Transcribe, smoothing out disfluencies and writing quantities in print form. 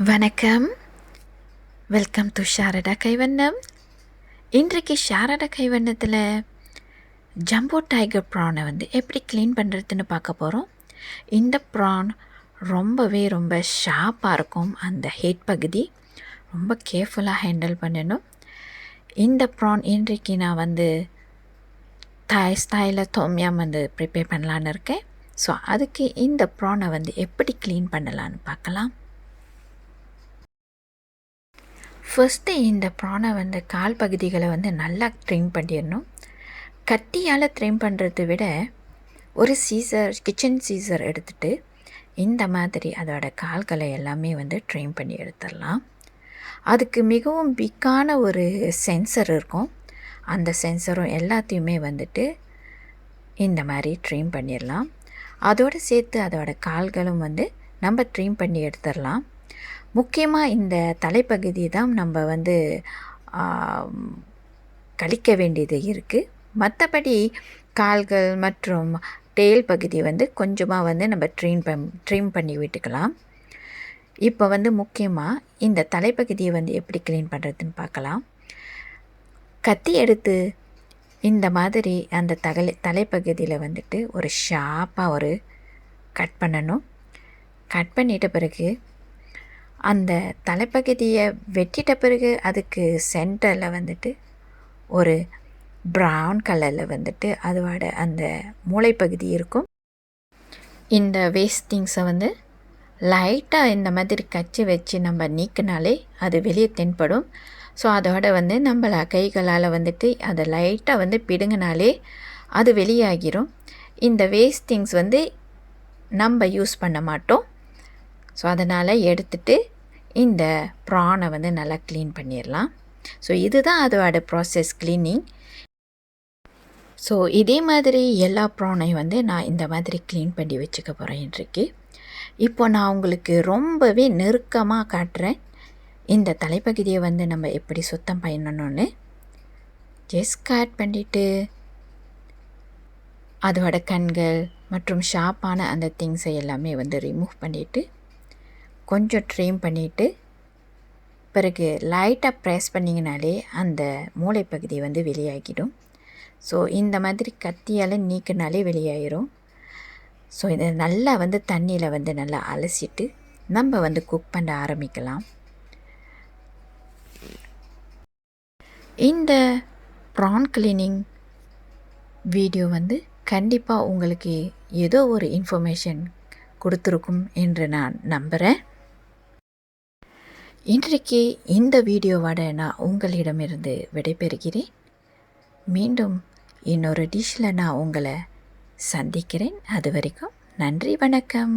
வணக்கம். Welcome to Sharada Kaivannam. இன்றைக்கு Sharada கைவண்ணத்தில் jumbo tiger ப்ரானை எப்படி க்ளீன் பண்ணுறதுன்னு பார்க்க போகிறோம். இந்த ப்ரான் ரொம்ப ஷார்ப்பாக இருக்கும். அந்த ஹெட் பகுதி ரொம்ப கேர்ஃபுல்லாக ஹேண்டில் பண்ணணும். இந்த ப்ரான் இன்றைக்கு நான் தாய் ஸ்டைலில் தொம்யம் ப்ரிப்பேர் பண்ணலான்னு இருக்கேன். ஸோ அதுக்கு இந்த ப்ரானை எப்படி க்ளீன் பண்ணலான்னு பார்க்கலாம். ஃபஸ்ட்டு இந்த ப்ரானை கால் பகுதிகளை நல்லா ட்ரிம் பண்ணிடணும். கத்தியால் ட்ரிம் பண்ணுறதை விட ஒரு கிச்சன் சீசர் எடுத்துகிட்டு இந்த மாதிரி அதோட கால்களை எல்லாமே ட்ரிம் பண்ணி எடுத்துடலாம். அதுக்கு மிகவும் பிக்கான ஒரு சென்சர் இருக்கும். அந்த சென்சரும் எல்லாத்தையுமே இந்த மாதிரி ட்ரிம் பண்ணிடலாம். அதோடு சேர்த்து அதோட கால்களும் நம்ம ட்ரிம் பண்ணி எடுத்துடலாம். முக்கியமாக இந்த தலைப்பகுதி தான் நம்ம கழிக்க வேண்டியது இருக்குது. மற்றபடி கால்கள் மற்றும் டெயில் பகுதி கொஞ்சமாக நம்ம ட்ரிம் பண்ணி விட்டுக்கலாம். இப்போ முக்கியமாக இந்த தலைப்பகுதியை எப்படி க்ளீன் பண்ணுறதுன்னு பார்க்கலாம். கத்தி எடுத்து இந்த மாதிரி அந்த தலைப்பகுதியில் ஒரு ஷார்ப்பாக ஒரு கட் பண்ணணும். கட் பண்ணிட்ட பிறகு அந்த தலைப்பகுதியை வெட்டிட்ட பிறகு அதுக்கு சென்டரில் ஒரு ப்ரௌன் கலரில் அதோட அந்த மூளைப்பகுதி இருக்கும். இந்த வேஸ்டிங்ஸை லைட்டாக இந்த மாதிரி கச்சி வச்சு நம்ம நீக்கினாலே அது வெளியே தென்படும். ஸோ அதோட நம்மளை கைகளால் அதை லைட்டாக பிடுங்கினாலே அது வெளியாகிரும். இந்த வேஸ்டிங்ஸ் நம்ம யூஸ் பண்ண மாட்டோம். ஸோ அதனால் எடுத்துட்டு இந்த ப்ரானை நல்லா க்ளீன் பண்ணிடலாம். ஸோ இதுதான் அதோட ப்ராசஸ் க்ளீனிங். ஸோ இதே மாதிரி எல்லா ப்ரானையும் நான் இந்த மாதிரி க்ளீன் பண்ணி வச்சுக்க போகிறேன் இன்றைக்கு. இப்போ நான் உங்களுக்கு ரொம்பவே நெருக்கமாக காட்டுறேன் இந்த தலைப்பகுதியை நம்ம எப்படி சுத்தம் பண்ணணும்னு. ஜஸ்ட் கட் பண்ணிவிட்டு அதோட கண்கள் மற்றும் ஷார்ப்பான அந்த திங்ஸை எல்லாமே ரிமூவ் பண்ணிவிட்டு கொஞ்சம் ட்ரிம் பண்ணிவிட்டு பிறகு லைட்டாக ப்ரெஸ் பண்ணிங்கனாலே அந்த மூளைப்பகுதி வெளியாகிடும். ஸோ இந்த மாதிரி கத்தியால் நீக்கினாலே வெளியாகிடும். ஸோ இதை நல்லா தண்ணியில் நல்லா அலசிட்டு நம்ம குக் பண்ண ஆரம்பிக்கலாம். இந்த ப்ரான் க்ளீனிங் வீடியோ கண்டிப்பாக உங்களுக்கு ஏதோ ஒரு இன்ஃபர்மேஷன் கொடுத்துருக்கும் என்று நான் நம்புகிறேன். இன்றைக்கு இந்த வீடியோவோட நான் உங்களிடமிருந்து விடைபெறுகிறேன். மீண்டும் இன்னொரு டிஷ்ஷில் நான் உங்களை சந்திக்கிறேன். அது வரைக்கும் நன்றி, வணக்கம்.